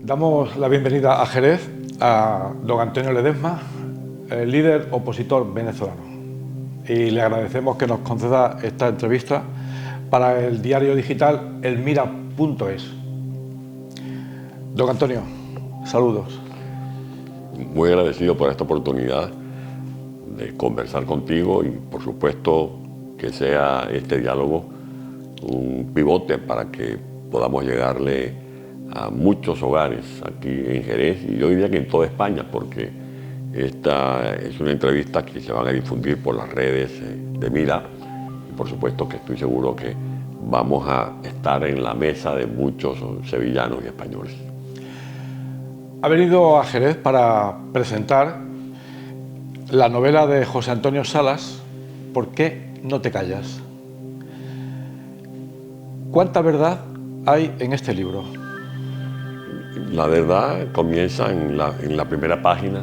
Damos la bienvenida a Jerez a don Antonio Ledesma, el líder opositor venezolano, y le agradecemos que nos conceda esta entrevista para el diario digital elmira.es. Don Antonio, saludos. Muy agradecido por esta oportunidad de conversar contigo y, por supuesto, que sea este diálogo un pivote para que podamos llegarle a muchos hogares aquí en Jerez y yo diría que en toda España, porque esta es una entrevista que se van a difundir por las redes de Mira y por supuesto que estoy seguro que vamos a estar en la mesa de muchos sevillanos y españoles. Ha venido a Jerez para presentar la novela de José Antonio Salas, ¿Por qué no te callas? ¿Cuánta verdad hay en este libro? La verdad comienza en la primera página,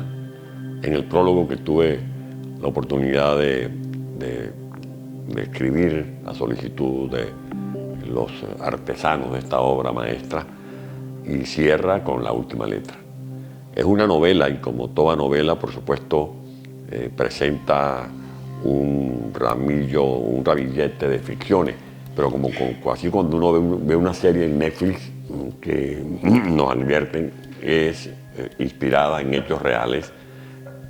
en el prólogo que tuve la oportunidad de escribir a solicitud de los artesanos de esta obra maestra, y cierra con la última letra. Es una novela y como toda novela, por supuesto, presenta un ramillete de ficciones, pero así cuando uno ve una serie en Netflix que nos advierten es inspirada en hechos reales,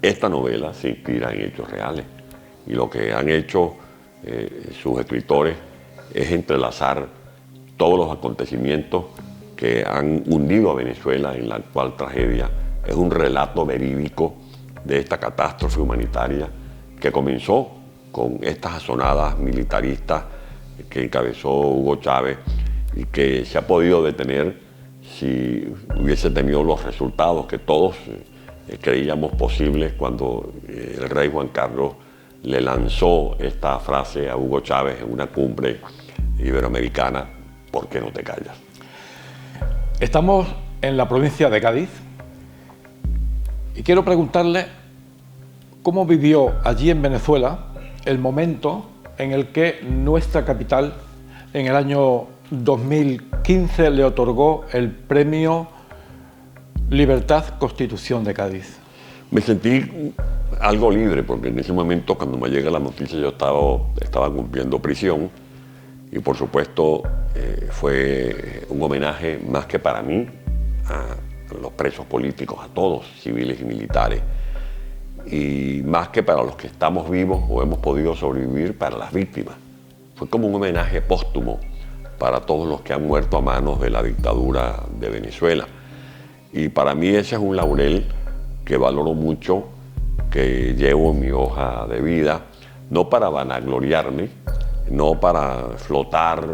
esta novela se inspira en hechos reales y lo que han hecho sus escritores es entrelazar todos los acontecimientos que han hundido a Venezuela en la actual tragedia. Es un relato verídico de esta catástrofe humanitaria que comenzó con estas azonadas militaristas que encabezó Hugo Chávez y que se ha podido detener si hubiese tenido los resultados que todos creíamos posibles cuando el rey Juan Carlos le lanzó esta frase a Hugo Chávez en una cumbre iberoamericana: ¿por qué no te callas? Estamos en la provincia de Cádiz y quiero preguntarle cómo vivió allí en Venezuela el momento en el que nuestra capital en el año 2015 le otorgó el premio Libertad Constitución de Cádiz. Me sentí algo libre porque en ese momento, cuando me llega la noticia, yo estaba cumpliendo prisión y por supuesto fue un homenaje más que para mí a los presos políticos, a todos, civiles y militares, y más que para los que estamos vivos o hemos podido sobrevivir, para las víctimas. Fue como un homenaje póstumo para todos los que han muerto a manos de la dictadura de Venezuela. Y para mí ese es un laurel que valoro mucho, que llevo en mi hoja de vida, no para vanagloriarme, no para flotar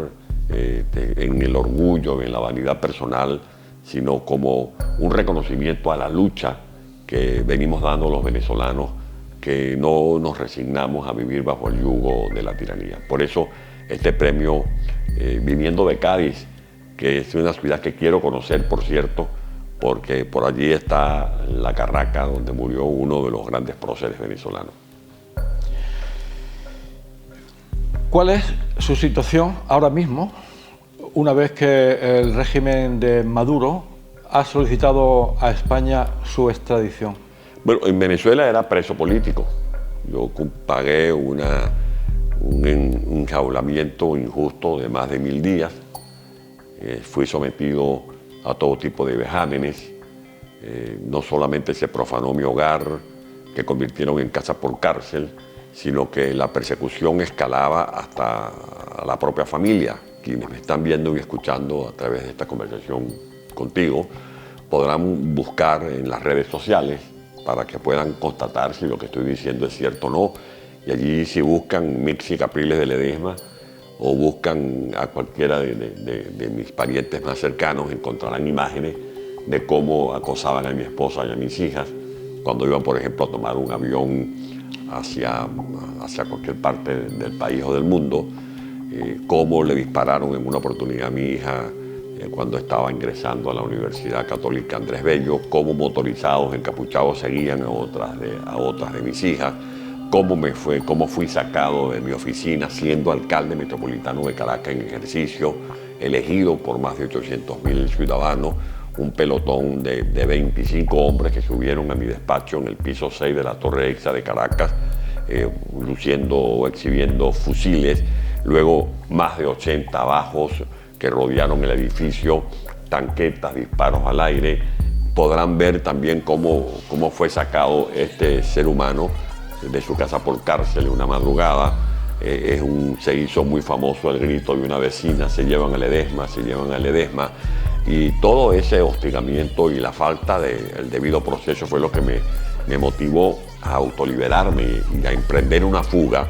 en el orgullo, en la vanidad personal, sino como un reconocimiento a la lucha que venimos dando los venezolanos, que no nos resignamos a vivir bajo el yugo de la tiranía. Por eso este premio, viniendo de Cádiz, que es una ciudad que quiero conocer, por cierto, porque por allí está la Carraca, donde murió uno de los grandes próceres venezolanos. ¿Cuál es su situación ahora mismo, una vez que el régimen de Maduro ha solicitado a España su extradición? Bueno, en Venezuela era preso político. Yo pagué un enjaulamiento injusto de más de 1000 días. Fui sometido a todo tipo de vejámenes. No solamente se profanó mi hogar, que convirtieron en casa por cárcel, sino que la persecución escalaba hasta la propia familia. Quienes me están viendo y escuchando a través de esta conversación contigo podrán buscar en las redes sociales para que puedan constatar si lo que estoy diciendo es cierto o no. Y allí, si buscan Mixi Capriles de Ledesma o buscan a cualquiera de mis parientes más cercanos, encontrarán imágenes de cómo acosaban a mi esposa y a mis hijas cuando iban, por ejemplo, a tomar un avión hacia cualquier parte del país o del mundo, cómo le dispararon en una oportunidad a mi hija cuando estaba ingresando a la Universidad Católica Andrés Bello, cómo motorizados, encapuchados seguían a otras de mis hijas, cómo fui sacado de mi oficina siendo alcalde metropolitano de Caracas en ejercicio, elegido por más de 800.000 ciudadanos, un pelotón de 25 hombres que subieron a mi despacho en el piso 6 de la Torre Exa de Caracas, exhibiendo fusiles, luego más de 80 bajos que rodearon el edificio, tanquetas, disparos al aire. Podrán ver también cómo fue sacado este ser humano de su casa por cárcel una madrugada. Se hizo muy famoso el grito de una vecina: se llevan al Ledesma, se llevan al Ledesma. Y todo ese hostigamiento y la falta del debido proceso fue lo que me motivó a autoliberarme y a emprender una fuga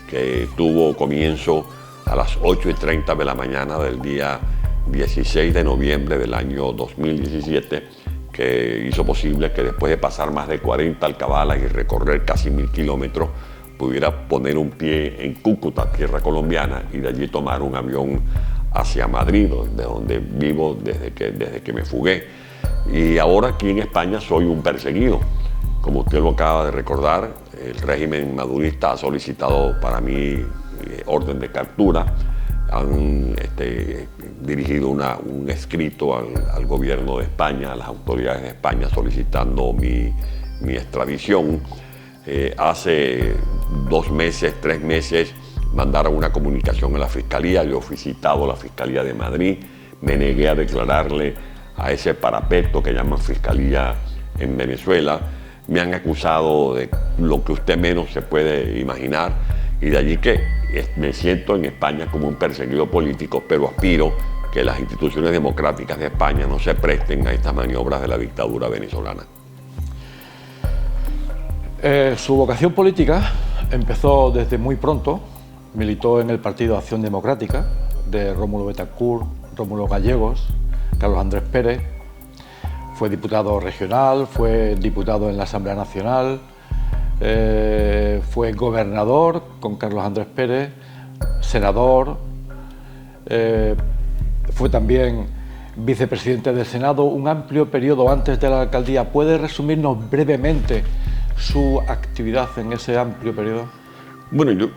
que tuvo comienzo a las 8:30 de la mañana del día 16 de noviembre del año 2017, que hizo posible que después de pasar más de 40 alcabalas y recorrer casi 1000 kilómetros, pudiera poner un pie en Cúcuta, tierra colombiana, y de allí tomar un avión hacia Madrid, de donde vivo desde que me fugué. Y ahora aquí en España soy un perseguido. Como usted lo acaba de recordar, el régimen madurista ha solicitado para mí orden de captura. Han dirigido un escrito al gobierno de España, a las autoridades de España, solicitando mi extradición. Hace 2 meses, 3 meses, mandaron una comunicación a la Fiscalía. Yo he citado a la Fiscalía de Madrid, me negué a declararle a ese parapeto que llaman Fiscalía en Venezuela. Me han acusado de lo que usted menos se puede imaginar, y de allí que me siento en España como un perseguido político, pero aspiro que las instituciones democráticas de España no se presten a estas maniobras de la dictadura venezolana. Su vocación política empezó desde muy pronto. Militó en el Partido Acción Democrática de Rómulo Betancourt, Rómulo Gallegos, Carlos Andrés Pérez. Fue diputado regional, fue diputado en la Asamblea Nacional, fue gobernador con Carlos Andrés Pérez, senador, fue también vicepresidente del Senado, un amplio periodo antes de la alcaldía. ¿Puede resumirnos brevemente su actividad en ese amplio periodo? Bueno, yo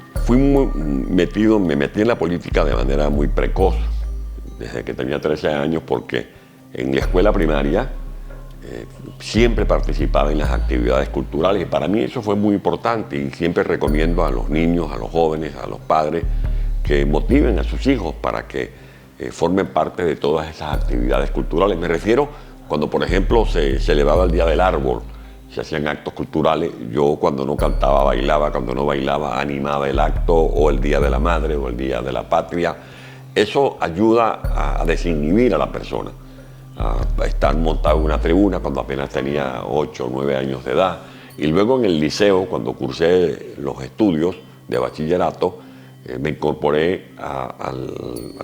me metí en la política de manera muy precoz, desde que tenía 13 años, porque en la escuela primaria siempre participaba en las actividades culturales, y para mí eso fue muy importante, y siempre recomiendo a los niños, a los jóvenes, a los padres, que motiven a sus hijos para que formen parte de todas esas actividades culturales. Me refiero cuando, por ejemplo, se celebraba el Día del Árbol, se hacían actos culturales. Yo, cuando no cantaba, bailaba; cuando no bailaba, animaba el acto, o el Día de la Madre o el Día de la Patria. Eso ayuda a desinhibir a la persona, a estar montado en una tribuna cuando apenas tenía 8 o 9 años de edad. Y luego en el liceo, cuando cursé los estudios de bachillerato, me incorporé al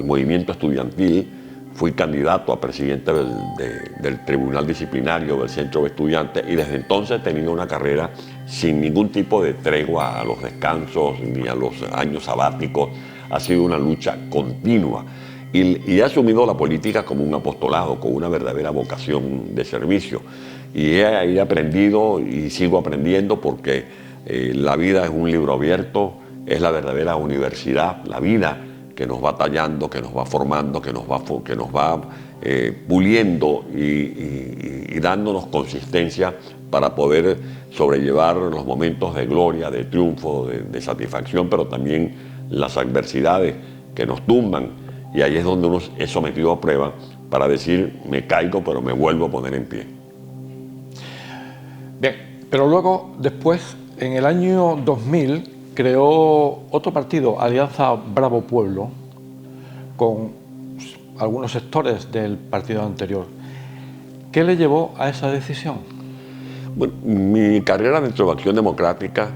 movimiento estudiantil. Fui candidato a presidente del Tribunal Disciplinario del Centro de Estudiantes, y desde entonces he tenido una carrera sin ningún tipo de tregua a los descansos ni a los años sabáticos. Ha sido una lucha continua, y he asumido la política como un apostolado, con una verdadera vocación de servicio. Y he aprendido y sigo aprendiendo, porque la vida es un libro abierto, es la verdadera universidad, la vida que nos va tallando, que nos va formando, que nos va puliendo y dándonos consistencia para poder sobrellevar los momentos de gloria, de triunfo, de satisfacción, pero también las adversidades que nos tumban. Y ahí es donde uno es sometido a prueba para decir: me caigo, pero me vuelvo a poner en pie. Bien, pero luego, después, en el año 2000, creó otro partido, Alianza Bravo Pueblo, con algunos sectores del partido anterior. ¿Qué le llevó a esa decisión? Bueno, mi carrera dentro de Acción Democrática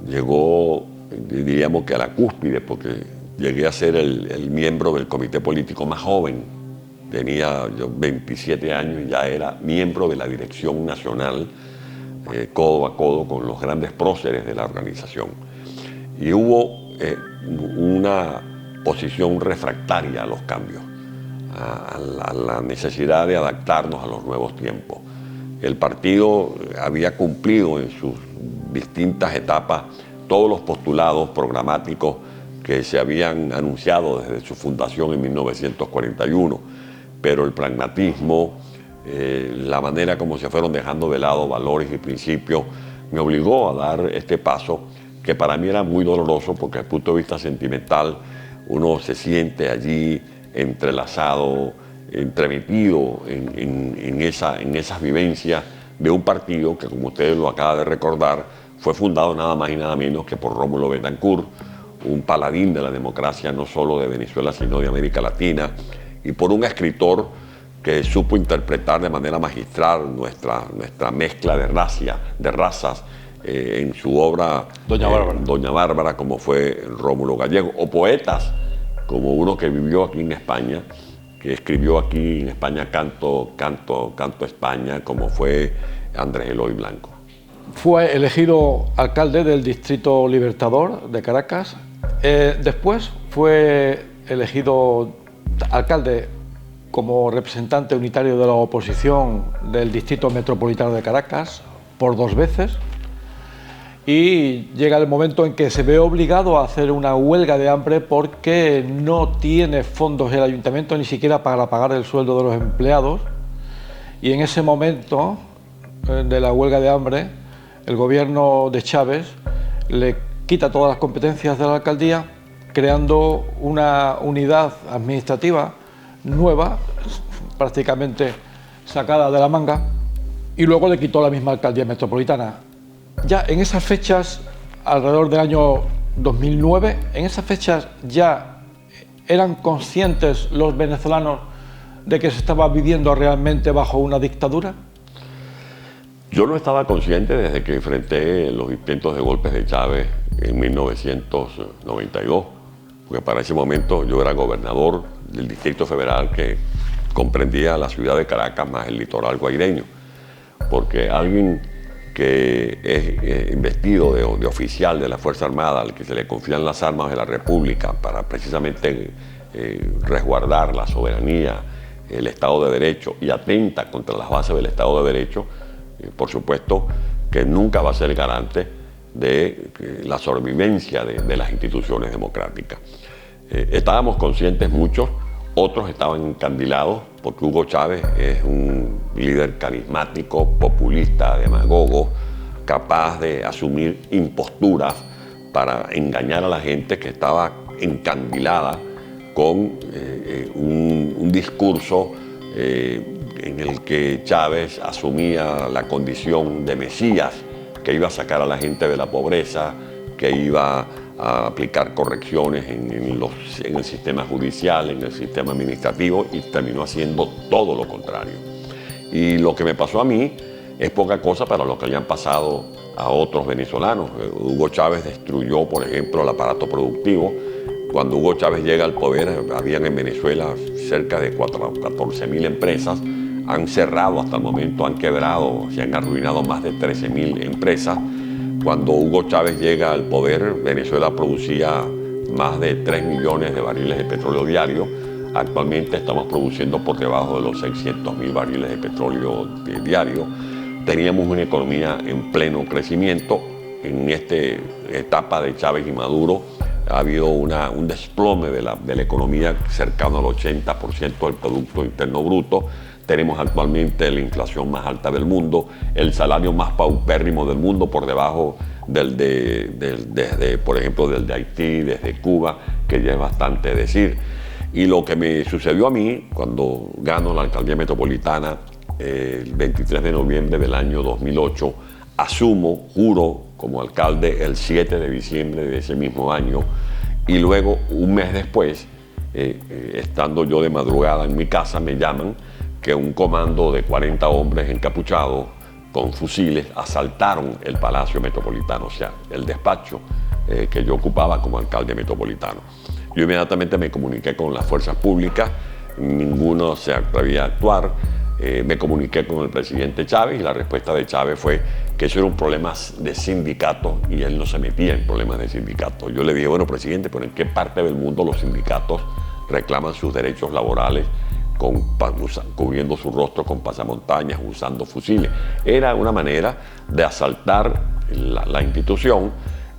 llegó, diríamos que a la cúspide, porque llegué a ser el miembro del comité político más joven. Tenía yo 27 años y ya era miembro de la dirección nacional, codo a codo con los grandes próceres de la organización. Y hubo una posición refractaria a los cambios. a la necesidad de adaptarnos a los nuevos tiempos. El partido había cumplido en sus distintas etapas todos los postulados programáticos que se habían anunciado desde su fundación en 1941, pero el pragmatismo, la manera como se fueron dejando de lado valores y principios, me obligó a dar este paso que para mí era muy doloroso porque desde el punto de vista sentimental uno se siente allí entrelazado, entremetido en esas vivencias de un partido que, como ustedes lo acaban de recordar, fue fundado nada más y nada menos que por Rómulo Betancourt, un paladín de la democracia no solo de Venezuela sino de América Latina, y por un escritor que supo interpretar de manera magistral nuestra mezcla de razas en su obra Doña Bárbara, como fue Rómulo Gallego, o poetas como uno que vivió aquí en España, que escribió aquí en España Canto España, como fue Andrés Eloy Blanco. Fue elegido alcalde del Distrito Libertador de Caracas. Después fue elegido alcalde como representante unitario de la oposición del Distrito Metropolitano de Caracas por 2 veces. Y llega el momento en que se ve obligado a hacer una huelga de hambre porque no tiene fondos el ayuntamiento ni siquiera para pagar el sueldo de los empleados. Y en ese momento de la huelga de hambre, el gobierno de Chávez le quita todas las competencias de la alcaldía, creando una unidad administrativa nueva, prácticamente sacada de la manga, y luego le quitó la misma alcaldía metropolitana. Ya en esas fechas, alrededor del año 2009, en esas fechas ya eran conscientes los venezolanos de que se estaba viviendo realmente bajo una dictadura. Yo no estaba consciente desde que enfrenté los intentos de golpes de Chávez en 1992, porque para ese momento yo era gobernador del Distrito Federal que comprendía la ciudad de Caracas más el litoral guaireño, porque alguien que es investido de oficial de la Fuerza Armada, al que se le confían las armas de la República para precisamente resguardar la soberanía, el Estado de Derecho, y atenta contra las bases del Estado de Derecho, por supuesto que nunca va a ser garante de la sobrevivencia de las instituciones democráticas. Estábamos conscientes muchos, otros estaban encandilados, porque Hugo Chávez es un líder carismático, populista, demagogo, capaz de asumir imposturas para engañar a la gente que estaba encandilada con un discurso en el que Chávez asumía la condición de Mesías, que iba a sacar a la gente de la pobreza, que iba a aplicar correcciones en el sistema judicial, en el sistema administrativo, y terminó haciendo todo lo contrario. Y lo que me pasó a mí es poca cosa para lo que le han pasado a otros venezolanos. Hugo Chávez destruyó, por ejemplo, el aparato productivo. Cuando Hugo Chávez llega al poder, habían en Venezuela cerca de 14.000 empresas. Han cerrado hasta el momento, han quebrado, se han arruinado más de 13.000 empresas. Cuando Hugo Chávez llega al poder, Venezuela producía más de 3 millones de barriles de petróleo diario. Actualmente estamos produciendo por debajo de los 600.000 barriles de petróleo diario. Teníamos una economía en pleno crecimiento. En esta etapa de Chávez y Maduro ha habido un desplome de la economía cercano al 80% del Producto Interno Bruto. Tenemos actualmente la inflación más alta del mundo, el salario más paupérrimo del mundo, por debajo por ejemplo, del de Haití, desde Cuba, que ya es bastante decir. Y lo que me sucedió a mí cuando gano la alcaldía metropolitana el 23 de noviembre del año 2008, asumo, juro como alcalde el 7 de diciembre de ese mismo año, y luego, un mes después, estando yo de madrugada en mi casa, me llaman que un comando de 40 hombres encapuchados con fusiles asaltaron el Palacio Metropolitano, o sea, el despacho que yo ocupaba como alcalde metropolitano. Yo inmediatamente me comuniqué con las fuerzas públicas, ninguno se atrevía a actuar. Me comuniqué con el presidente Chávez y la respuesta de Chávez fue que eso era un problema de sindicatos y él no se metía en problemas de sindicatos. Yo le dije, bueno, presidente, pero ¿en qué parte del mundo los sindicatos reclaman sus derechos laborales cubriendo su rostro con pasamontañas, usando fusiles. Era una manera de asaltar la institución.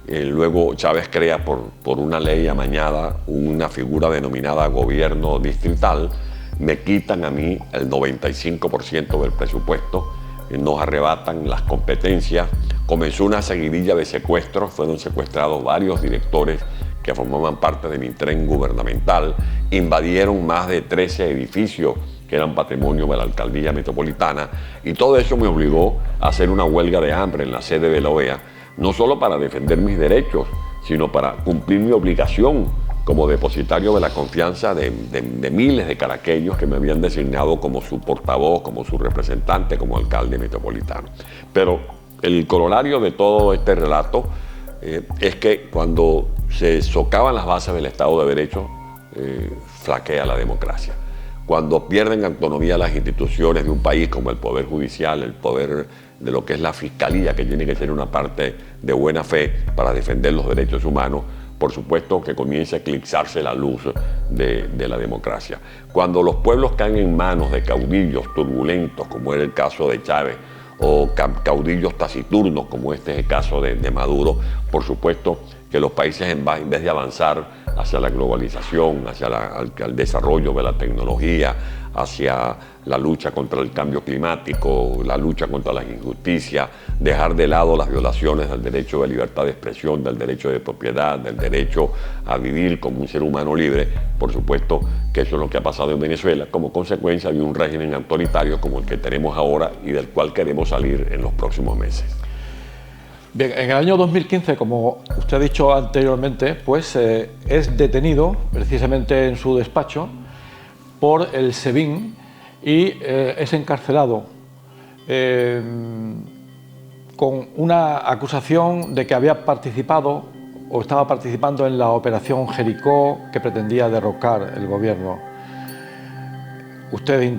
Luego Chávez crea por una ley amañada una figura denominada gobierno distrital. Me quitan a mí el 95% del presupuesto, nos arrebatan las competencias. Comenzó una seguidilla de secuestros, fueron secuestrados varios directores que formaban parte de mi tren gubernamental, invadieron más de 13 edificios que eran patrimonio de la alcaldía metropolitana, y todo eso me obligó a hacer una huelga de hambre en la sede de la OEA, no solo para defender mis derechos, sino para cumplir mi obligación como depositario de la confianza de miles de caraqueños que me habían designado como su portavoz, como su representante, como alcalde metropolitano. Pero el corolario de todo este relato es que cuando se socavan las bases del Estado de Derecho, flaquea la democracia. Cuando pierden autonomía las instituciones de un país, como el Poder Judicial, el poder de lo que es la Fiscalía, que tiene que ser una parte de buena fe para defender los derechos humanos, por supuesto que comienza a eclipsarse la luz de la democracia. Cuando los pueblos caen en manos de caudillos turbulentos, como era el caso de Chávez, o caudillos taciturnos, como este es el caso de Maduro, por supuesto que los países en vez de avanzar hacia la globalización, hacia el desarrollo de la tecnología, hacia la lucha contra el cambio climático, la lucha contra las injusticias, dejar de lado las violaciones del derecho de libertad de expresión, del derecho de propiedad, del derecho a vivir como un ser humano libre, por supuesto que eso es lo que ha pasado en Venezuela como consecuencia de un régimen autoritario como el que tenemos ahora y del cual queremos salir en los próximos meses. Bien, en el año 2015, como usted ha dicho anteriormente, pues es detenido precisamente en su despacho por el SEBIN y es encarcelado con una acusación de que había participado o estaba participando en la operación Jericó que pretendía derrocar el gobierno. Usted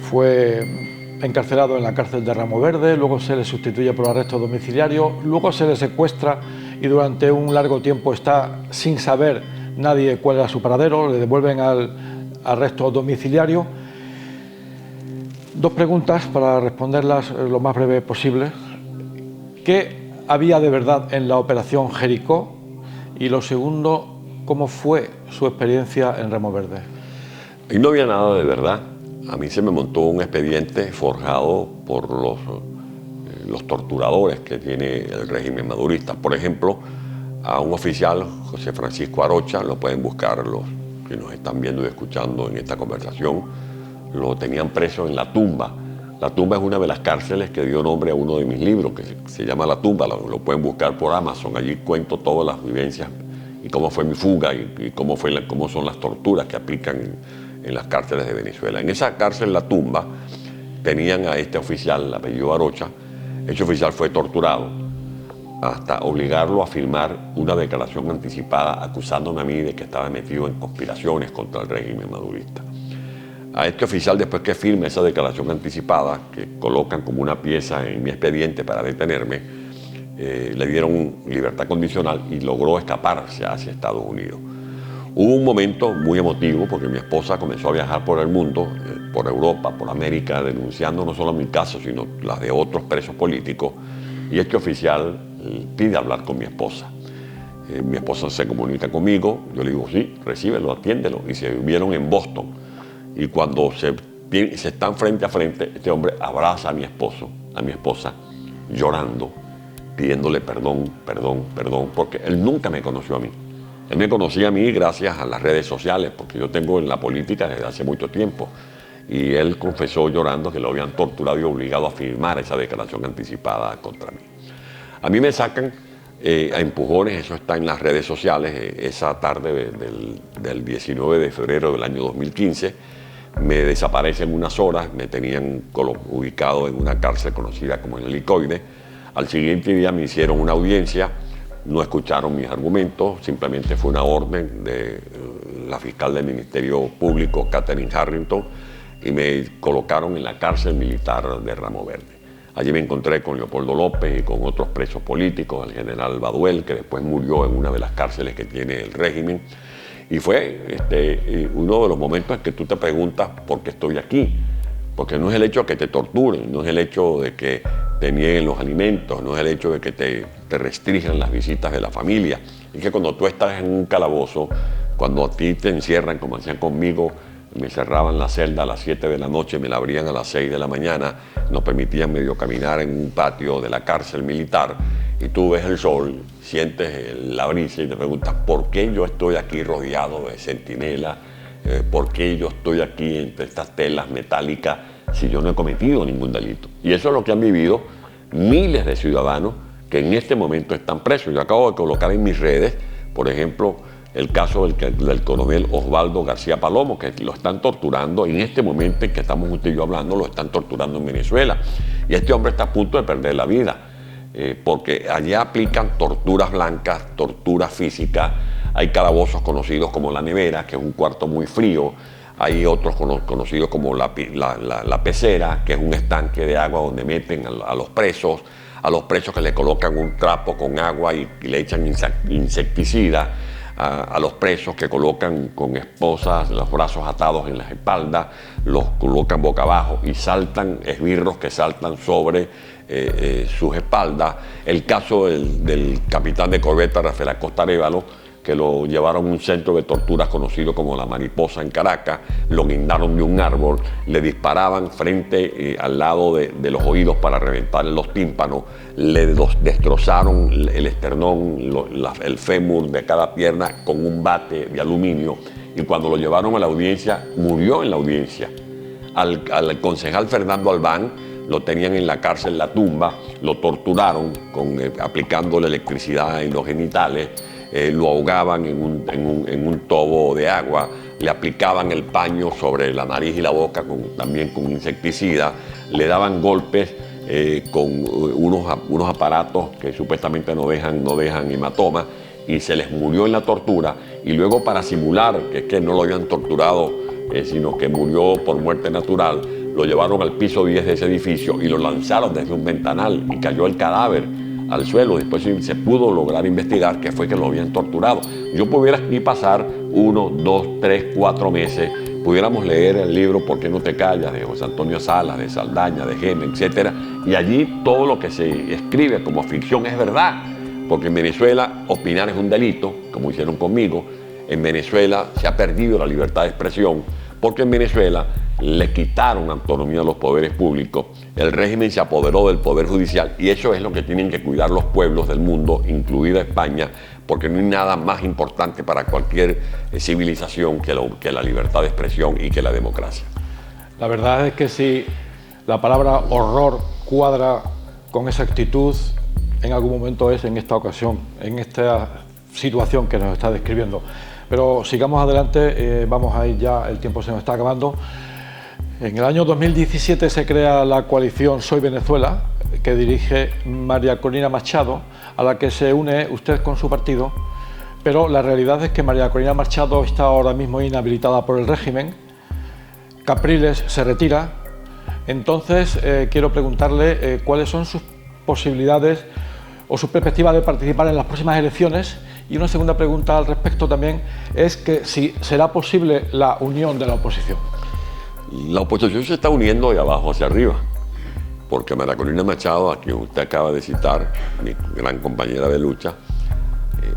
fue encarcelado en la cárcel de Ramo Verde, luego se le sustituye por arresto domiciliario, luego se le secuestra y durante un largo tiempo está sin saber nadie cuál era su paradero, le devuelven al arresto domiciliario. Dos preguntas para responderlas lo más breve posible. ¿Qué había de verdad en la operación Jericó? Y lo segundo, ¿cómo fue su experiencia en Ramo Verde? Y no había nada de verdad. A mí se me montó un expediente forjado por los torturadores que tiene el régimen madurista. Por ejemplo, a un oficial, José Francisco Arocha, lo pueden buscar los que nos están viendo y escuchando en esta conversación, lo tenían preso en La Tumba. La Tumba es una de las cárceles que dio nombre a uno de mis libros, que se llama La Tumba, lo pueden buscar por Amazon. Allí cuento todas las vivencias y cómo fue mi fuga y cómo son las torturas que aplican en las cárceles de Venezuela. En esa cárcel, La Tumba, tenían a este oficial, el apellido Arocha. Este oficial fue torturado hasta obligarlo a firmar una declaración anticipada acusándome a mí de que estaba metido en conspiraciones contra el régimen madurista. A este oficial, después que firme esa declaración anticipada, que colocan como una pieza en mi expediente para detenerme, le dieron libertad condicional y logró escaparse hacia Estados Unidos. Hubo un momento muy emotivo porque mi esposa comenzó a viajar por el mundo, por Europa, por América, denunciando no solo mi caso, sino las de otros presos políticos. Y este oficial pide hablar con mi esposa. Mi esposa se comunica conmigo, yo le digo, sí, recíbelo, atiéndelo. Y se vieron en Boston. Y cuando se están frente a frente, este hombre abraza a mi esposa, llorando, pidiéndole perdón, porque él nunca me conoció a mí. Él me conocía a mí gracias a las redes sociales, porque yo tengo en la política desde hace mucho tiempo. Y él confesó llorando que lo habían torturado y obligado a firmar esa declaración anticipada contra mí. A mí me sacan a empujones, eso está en las redes sociales, esa tarde del 19 de febrero del año 2015. Me desaparecen unas horas, me tenían ubicado en una cárcel conocida como el Helicoide. Al siguiente día me hicieron una audiencia. No escucharon mis argumentos, simplemente fue una orden de la fiscal del Ministerio Público, Catherine Harrington, y me colocaron en la cárcel militar de Ramo Verde. Allí me encontré con Leopoldo López y con otros presos políticos, el general Baduel, que después murió en una de las cárceles que tiene el régimen, Y fue uno de los momentos en que tú te preguntas por qué estoy aquí. Porque no es el hecho de que te torturen, no es el hecho de que te nieguen los alimentos, no es el hecho de que te restrinjan las visitas de la familia. Es que cuando tú estás en un calabozo, cuando a ti te encierran, como hacían conmigo, me cerraban la celda a las 7 de la noche, me la abrían a las 6 de la mañana, nos permitían medio caminar en un patio de la cárcel militar, y tú ves el sol, sientes la brisa y te preguntas, ¿por qué yo estoy aquí rodeado de centinelas? ¿Por qué yo estoy aquí entre estas telas metálicas si yo no he cometido ningún delito? Y eso es lo que han vivido miles de ciudadanos que en este momento están presos. Yo acabo de colocar en mis redes, por ejemplo, el caso del coronel Osvaldo García Palomo, que lo están torturando en este momento en que estamos usted y yo hablando, lo están torturando en Venezuela. Y este hombre está a punto de perder la vida, porque allá aplican torturas blancas, torturas físicas. Hay calabozos conocidos como la nevera, que es un cuarto muy frío. Hay otros conocidos como la pecera, que es un estanque de agua donde meten a los presos que le colocan un trapo con agua y le echan insecticida. A los presos que colocan con esposas los brazos atados en las espaldas, los colocan boca abajo y saltan esbirros que saltan sobre sus espaldas. El caso del capitán de corbeta Rafael Acosta Arévalo, que lo llevaron a un centro de torturas conocido como La Mariposa en Caracas, lo guindaron de un árbol, le disparaban frente al lado de los oídos para reventarle los tímpanos, le destrozaron el esternón, el fémur de cada pierna con un bate de aluminio, y cuando lo llevaron a la audiencia, murió en la audiencia. Al concejal Fernando Albán lo tenían en la cárcel La Tumba, lo torturaron aplicándole electricidad en los genitales, lo ahogaban en un tobo de agua, le aplicaban el paño sobre la nariz y la boca también con insecticida, le daban golpes con unos aparatos que supuestamente no dejan hematomas, y se les murió en la tortura. Y luego, para simular que es que no lo habían torturado, sino que murió por muerte natural, lo llevaron al piso 10 de ese edificio y lo lanzaron desde un ventanal y cayó el cadáver al suelo. Después se pudo lograr investigar que fue que lo habían torturado. Yo pudiera aquí pasar 1, 2, 3, 4 meses, pudiéramos leer el libro ¿Por qué no te callas?, de José Antonio Salas, de Saldaña, de Geme, etc. Y allí todo lo que se escribe como ficción es verdad, porque en Venezuela opinar es un delito, como hicieron conmigo. En Venezuela se ha perdido la libertad de expresión, porque en Venezuela le quitaron autonomía a los poderes públicos, el régimen se apoderó del poder judicial, y eso es lo que tienen que cuidar los pueblos del mundo, incluida España, porque no hay nada más importante para cualquier civilización que la libertad de expresión y que la democracia. La verdad es que si la palabra horror cuadra con esa actitud, en algún momento es en esta ocasión, en esta situación que nos está describiendo. Pero sigamos adelante, vamos a ir ya, el tiempo se nos está acabando. En el año 2017 se crea la coalición Soy Venezuela, que dirige María Corina Machado, a la que se une usted con su partido, pero la realidad es que María Corina Machado está ahora mismo inhabilitada por el régimen, Capriles se retira. Entonces quiero preguntarle cuáles son sus posibilidades o su perspectiva de participar en las próximas elecciones. Y una segunda pregunta al respecto también es que si será posible la unión de la oposición. La oposición se está uniendo de abajo hacia arriba, porque María Corina Machado, a quien usted acaba de citar, mi gran compañera de lucha,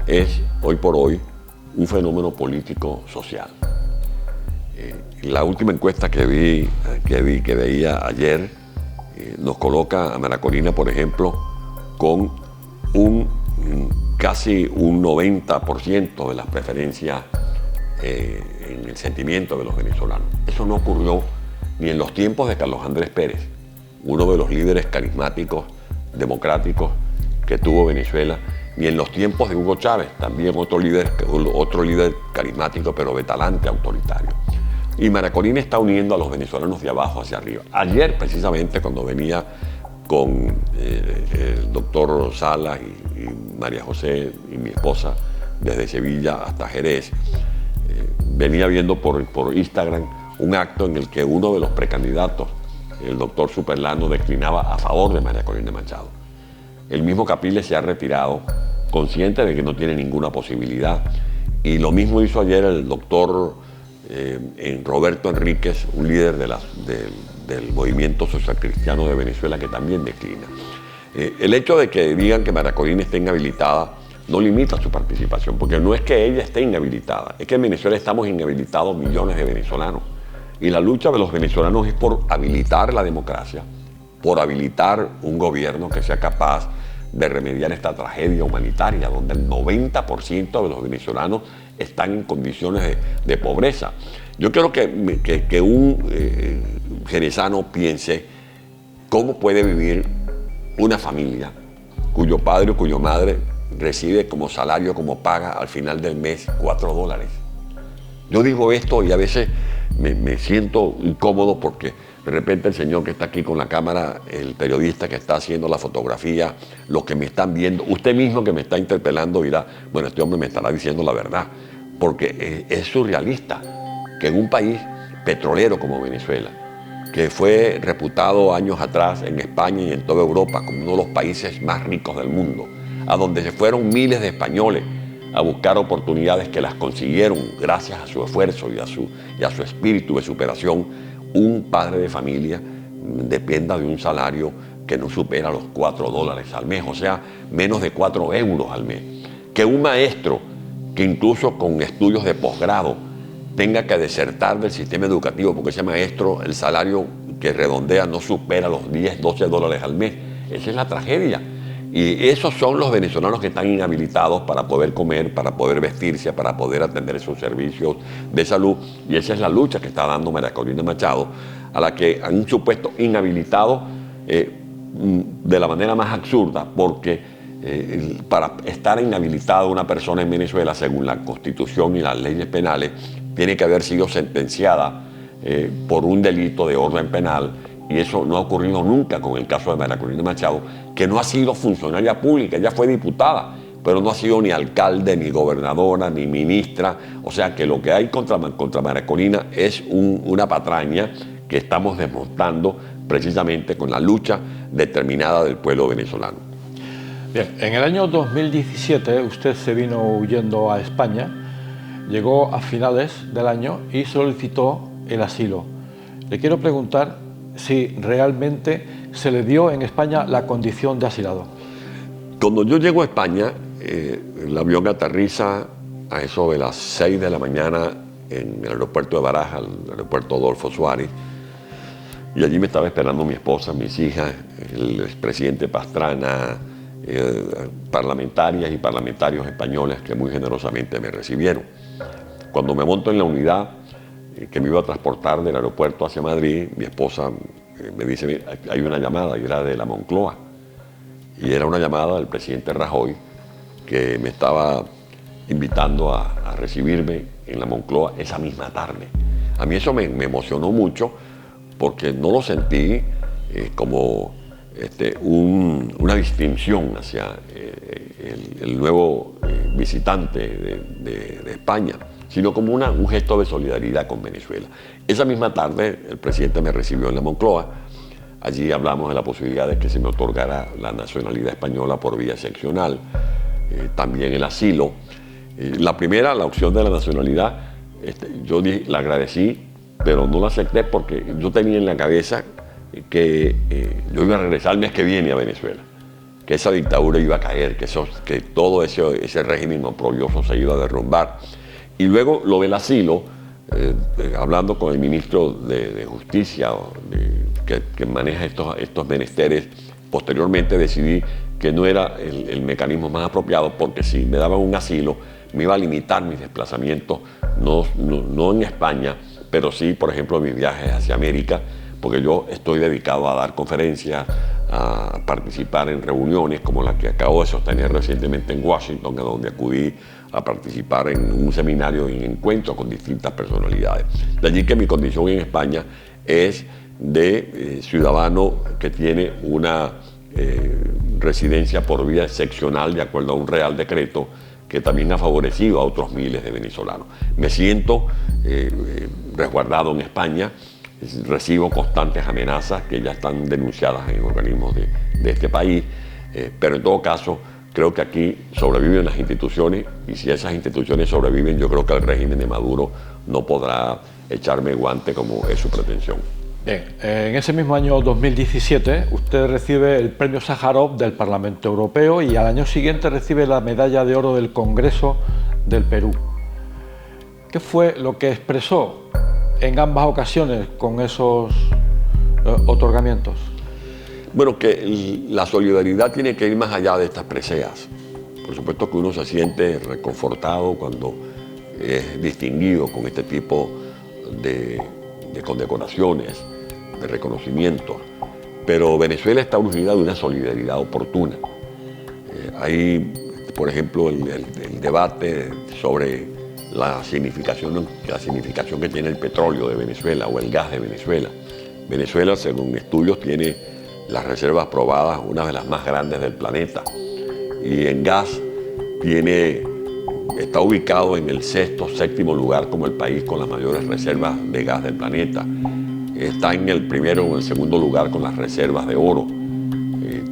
es hoy por hoy un fenómeno político social. La última encuesta que veía ayer nos coloca a María Corina, por ejemplo, con casi un 90% de las preferencias en el sentimiento de los venezolanos. Eso no ocurrió ni en los tiempos de Carlos Andrés Pérez, uno de los líderes carismáticos, democráticos que tuvo Venezuela, ni en los tiempos de Hugo Chávez, también otro líder carismático, pero de talante autoritario. Y María Corina está uniendo a los venezolanos de abajo hacia arriba. Ayer, precisamente, cuando venía con el doctor Salas y María José y mi esposa desde Sevilla hasta Jerez, venía viendo por Instagram un acto en el que uno de los precandidatos, el doctor Superlano, declinaba a favor de María Corina Machado. El mismo Capriles se ha retirado, consciente de que no tiene ninguna posibilidad, Y lo mismo hizo ayer el doctor Roberto Enríquez, un líder del movimiento social cristiano de Venezuela, que también declina. El hecho de que digan que María Corina esté inhabilitada no limita su participación, porque no es que ella esté inhabilitada, es que en Venezuela estamos inhabilitados millones de venezolanos. Y la lucha de los venezolanos es por habilitar la democracia, por habilitar un gobierno que sea capaz de remediar esta tragedia humanitaria, donde el 90% de los venezolanos están en condiciones de pobreza. Yo quiero que un jerezano piense cómo puede vivir una familia cuyo padre o cuya madre recibe como salario, como paga al final del mes $4. Yo digo esto y a veces me siento incómodo porque de repente el señor que está aquí con la cámara, el periodista que está haciendo la fotografía, los que me están viendo, usted mismo que me está interpelando dirá, bueno, este hombre me estará diciendo la verdad, porque es surrealista que en un país petrolero como Venezuela, que fue reputado años atrás en España y en toda Europa como uno de los países más ricos del mundo, a donde se fueron miles de españoles a buscar oportunidades que las consiguieron gracias a su esfuerzo y a su espíritu de superación, un padre de familia dependa de un salario que no supera los $4 al mes, o sea, menos de 4 euros al mes. Que un maestro que incluso con estudios de posgrado tenga que desertar del sistema educativo porque ese maestro, el salario que redondea no supera los 10, 12 dólares al mes. Esa es la tragedia. Y esos son los venezolanos que están inhabilitados para poder comer, para poder vestirse, para poder atender esos servicios de salud. Y esa es la lucha que está dando María Corina Machado, a la que han supuesto inhabilitado de la manera más absurda, porque para estar inhabilitada una persona en Venezuela, según la Constitución y las leyes penales, tiene que haber sido sentenciada por un delito de orden penal. Y eso no ha ocurrido nunca con el caso de María Corina Machado, que no ha sido funcionaria pública, ella fue diputada, pero no ha sido ni alcalde, ni gobernadora, ni ministra. O sea que lo que hay contra María Corina es una patraña que estamos desmontando precisamente con la lucha determinada del pueblo venezolano. Bien, en el año 2017 usted se vino huyendo a España, llegó a finales del año y solicitó el asilo. Le quiero preguntar si realmente se le dio en España la condición de asilado. Cuando yo llego a España, el avión aterriza a eso de las 6 de la mañana en el aeropuerto de Barajas, el aeropuerto Adolfo Suárez, y allí me estaba esperando mi esposa, mis hijas, el expresidente Pastrana, parlamentarias y parlamentarios españoles que muy generosamente me recibieron. Cuando me monto en la unidad que me iba a transportar del aeropuerto hacia Madrid, mi esposa me dice, hay una llamada, y era de la Moncloa, y era una llamada del presidente Rajoy que me estaba invitando a recibirme en la Moncloa esa misma tarde. A mí eso me emocionó mucho porque no lo sentí como una distinción hacia el nuevo visitante de España, sino como un gesto de solidaridad con Venezuela. Esa misma tarde el presidente me recibió en la Moncloa. Allí hablamos de la posibilidad de que se me otorgara la nacionalidad española por vía excepcional, también el asilo. La primera, la opción de la nacionalidad, yo la agradecí, pero no la acepté porque yo tenía en la cabeza que yo iba a regresar el mes que viene a Venezuela, que esa dictadura iba a caer, que todo ese régimen oprobioso se iba a derrumbar. Y luego lo del asilo, hablando con el ministro de Justicia que maneja estos menesteres, posteriormente decidí que no era el mecanismo más apropiado, porque si me daban un asilo me iba a limitar mis desplazamientos, no en España, pero sí, por ejemplo, mis viajes hacia América, porque yo estoy dedicado a dar conferencias, a participar en reuniones como la que acabo de sostener recientemente en Washington, a donde acudí a participar en un seminario y encuentro con distintas personalidades. De allí que mi condición en España es de ciudadano que tiene una residencia por vía excepcional de acuerdo a un real decreto que también ha favorecido a otros miles de venezolanos. Me siento resguardado en España, recibo constantes amenazas que ya están denunciadas en organismos de este país, pero en todo caso Creo que aquí sobreviven las instituciones y si esas instituciones sobreviven, yo creo que el régimen de Maduro no podrá echarme guante como es su pretensión. Bien, en ese mismo año 2017 usted recibe el premio Sájarov del Parlamento Europeo y al año siguiente recibe la medalla de oro del Congreso del Perú. ¿Qué fue lo que expresó en ambas ocasiones con esos otorgamientos? Bueno, que la solidaridad tiene que ir más allá de estas preseas. Por supuesto que uno se siente reconfortado cuando es distinguido con este tipo de condecoraciones, de reconocimientos. Pero Venezuela está urgida de una solidaridad oportuna. Hay, por ejemplo, el debate sobre la significación que tiene el petróleo de Venezuela o el gas de Venezuela. Venezuela, según estudios, tiene las reservas probadas, una de las más grandes del planeta. Y en gas está ubicado en el sexto, séptimo lugar como el país con las mayores reservas de gas del planeta. Está en el primero o en el segundo lugar con las reservas de oro.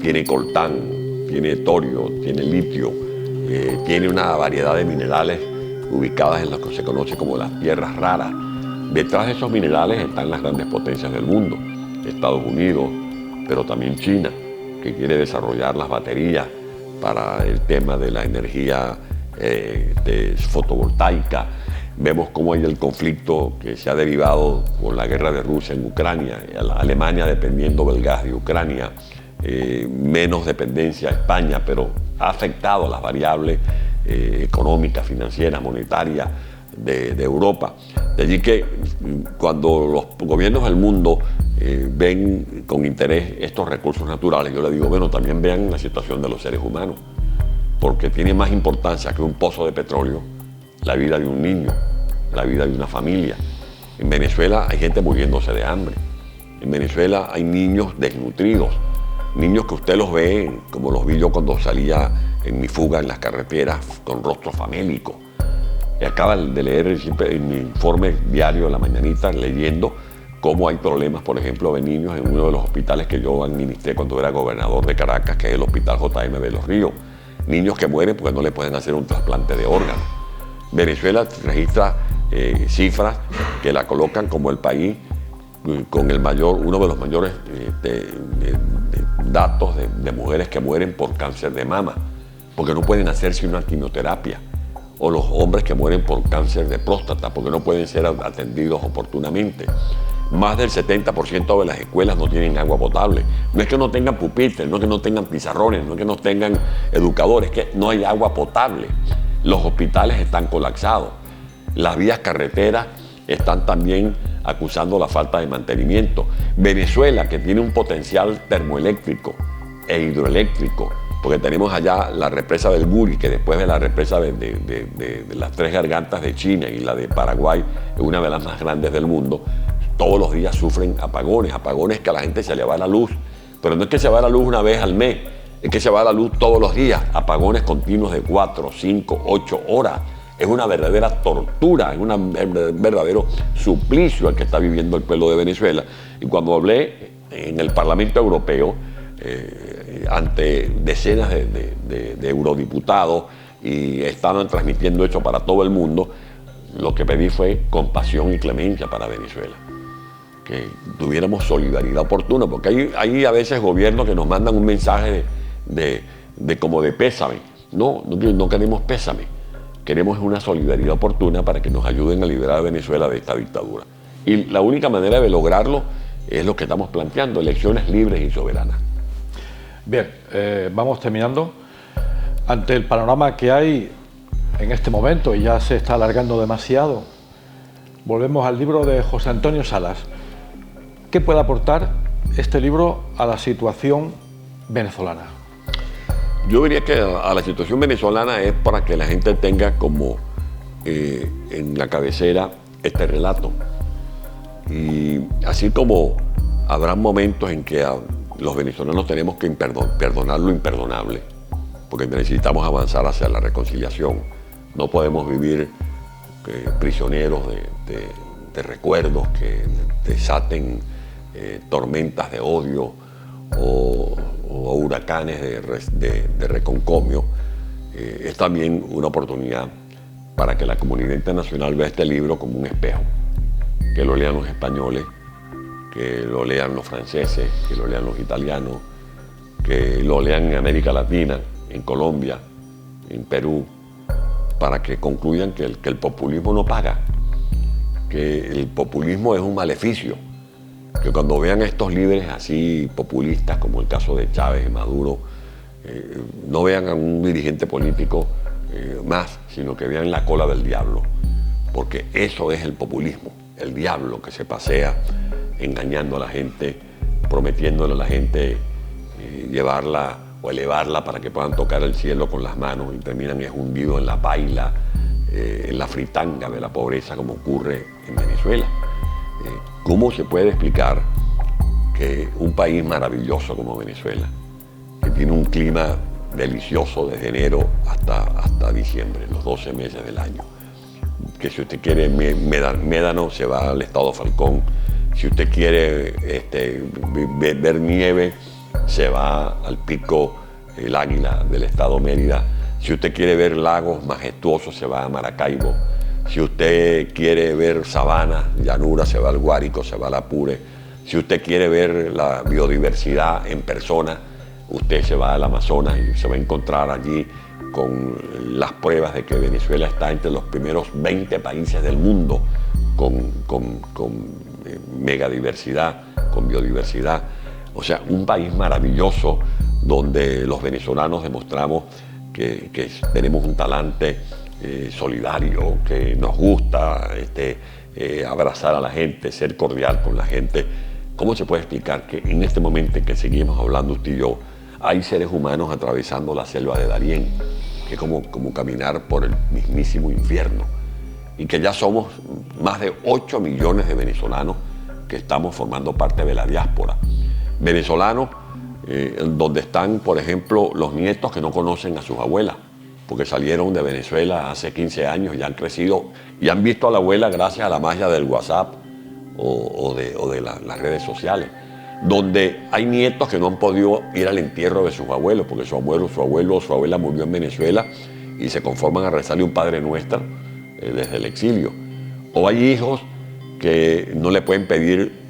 Tiene coltán, tiene torio, tiene litio, tiene una variedad de minerales ubicadas en lo que se conoce como las tierras raras. Detrás de esos minerales están las grandes potencias del mundo, Estados Unidos, pero también China, que quiere desarrollar las baterías para el tema de la energía fotovoltaica. Vemos cómo hay el conflicto que se ha derivado con la guerra de Rusia en Ucrania, Alemania dependiendo del gas de Ucrania, menos dependencia a España, pero ha afectado a las variables económicas, financieras, monetarias de Europa. De allí que cuando los gobiernos del mundo ven con interés estos recursos naturales, yo les digo, bueno, también vean la situación de los seres humanos, porque tiene más importancia que un pozo de petróleo la vida de un niño, la vida de una familia. En Venezuela hay gente muriéndose de hambre. En Venezuela hay niños desnutridos, niños que usted los ve, como los vi yo cuando salía en mi fuga en las carreteras, con rostro famélico. Y acaba de leer en mi informe diario de la mañanita, leyendo cómo hay problemas, por ejemplo, de niños en uno de los hospitales que yo administré cuando era gobernador de Caracas, que es el Hospital J.M. de los Ríos. Niños que mueren porque no le pueden hacer un trasplante de órganos. Venezuela registra cifras que la colocan como el país con uno de los mayores datos de mujeres que mueren por cáncer de mama, porque no pueden hacerse una quimioterapia, o los hombres que mueren por cáncer de próstata, porque no pueden ser atendidos oportunamente. Más del 70% de las escuelas no tienen agua potable. No es que no tengan pupitres, no es que no tengan pizarrones, no es que no tengan educadores, es que no hay agua potable. Los hospitales están colapsados. Las vías carreteras están también acusando la falta de mantenimiento. Venezuela, que tiene un potencial termoeléctrico e hidroeléctrico, porque tenemos allá la represa del Guri, que después de la represa de las Tres Gargantas de China y la de Paraguay, es una de las más grandes del mundo, todos los días sufren apagones que a la gente se le va la luz. Pero no es que se va la luz una vez al mes, es que se va la luz todos los días, apagones continuos de 4, 5, 8 horas. Es una verdadera tortura, es un verdadero suplicio el que está viviendo el pueblo de Venezuela. Y cuando hablé en el Parlamento Europeo, ante decenas de eurodiputados, y estaban transmitiendo esto para todo el mundo, lo que pedí fue compasión y clemencia para Venezuela. Que tuviéramos solidaridad oportuna, porque hay a veces gobiernos que nos mandan un mensaje como de pésame. No queremos pésame, queremos una solidaridad oportuna para que nos ayuden a liberar a Venezuela de esta dictadura. Y la única manera de lograrlo es lo que estamos planteando, elecciones libres y soberanas. Bien, vamos terminando. Ante el panorama que hay en este momento, y ya se está alargando demasiado, volvemos al libro de José Antonio Salas. ¿Qué puede aportar este libro a la situación venezolana? Yo diría que a la situación venezolana es para que la gente tenga como en la cabecera este relato. Y así como habrá momentos en que los venezolanos tenemos que perdonar lo imperdonable, porque necesitamos avanzar hacia la reconciliación. No podemos vivir prisioneros de recuerdos que desaten tormentas de odio o huracanes de reconcomio. es también una oportunidad para que la comunidad internacional vea este libro como un espejo, que lo lean los españoles, que lo lean los franceses, que lo lean los italianos, que lo lean en América Latina, en Colombia, en Perú, para que concluyan que el populismo no paga, que el populismo es un maleficio, que cuando vean a estos líderes así populistas, como el caso de Chávez y Maduro, no vean a un dirigente político más, sino que vean la cola del diablo, porque eso es el populismo, el diablo que se pasea engañando a la gente, prometiéndole a la gente llevarla o elevarla para que puedan tocar el cielo con las manos y terminan hundidos en la paila, en la fritanga de la pobreza, como ocurre en Venezuela. ¿Cómo se puede explicar que un país maravilloso como Venezuela, que tiene un clima delicioso desde enero hasta diciembre, los 12 meses del año, que si usted quiere médano se va al estado Falcón, si usted quiere ver nieve se va al pico El Águila del estado Mérida, si usted quiere ver lagos majestuosos se va a Maracaibo, si usted quiere ver sabana, llanura, se va al Guárico, se va al Apure, si usted quiere ver la biodiversidad en persona, usted se va al Amazonas y se va a encontrar allí con las pruebas de que Venezuela está entre los primeros 20 países del mundo con megadiversidad, con biodiversidad. O sea, un país maravilloso donde los venezolanos demostramos que tenemos un talante solidario, que nos gusta abrazar a la gente, ser cordial con la gente. ¿Cómo se puede explicar que en este momento en que seguimos hablando usted y yo, hay seres humanos atravesando la selva de Darién, que es como caminar por el mismísimo infierno, y que ya somos más de 8 millones de venezolanos que estamos formando parte de la diáspora? Venezolanos donde están, por ejemplo, los nietos que no conocen a sus abuelas, porque salieron de Venezuela hace 15 años y han crecido y han visto a la abuela gracias a la magia del WhatsApp o de las redes sociales, donde hay nietos que no han podido ir al entierro de sus abuelos, porque su abuelo o su abuela murió en Venezuela y se conforman a rezarle un Padre Nuestro desde el exilio. O hay hijos que no le pueden pedir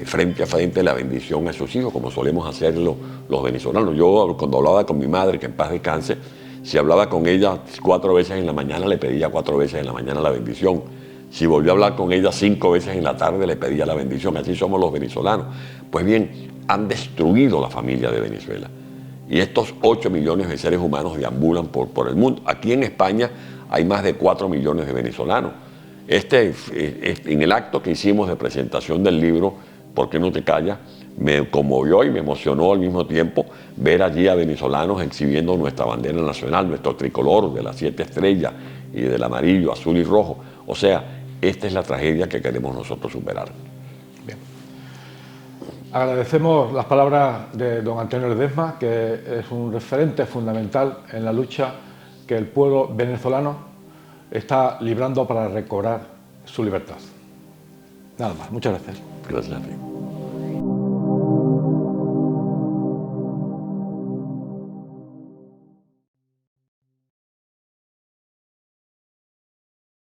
frente a frente la bendición a sus hijos, como solemos hacerlo los venezolanos. Yo cuando hablaba con mi madre, que en paz descanse, si hablaba con ella 4 veces en la mañana, le pedía 4 veces en la mañana la bendición. Si volvió a hablar con ella 5 veces en la tarde, le pedía la bendición. Así somos los venezolanos. Pues bien, han destruido la familia de Venezuela. Y estos 8 millones de seres humanos deambulan por el mundo. Aquí en España hay más de 4 millones de venezolanos. En el acto que hicimos de presentación del libro, ¿Por qué no te callas?, me conmovió y me emocionó al mismo tiempo ver allí a venezolanos exhibiendo nuestra bandera nacional, nuestro tricolor de las 7 estrellas y del amarillo, azul y rojo. O sea, esta es la tragedia que queremos nosotros superar. Bien. Agradecemos las palabras de don Antonio Ledesma, que es un referente fundamental en la lucha que el pueblo venezolano está librando para recobrar su libertad. Nada más. Muchas gracias. Gracias a ti.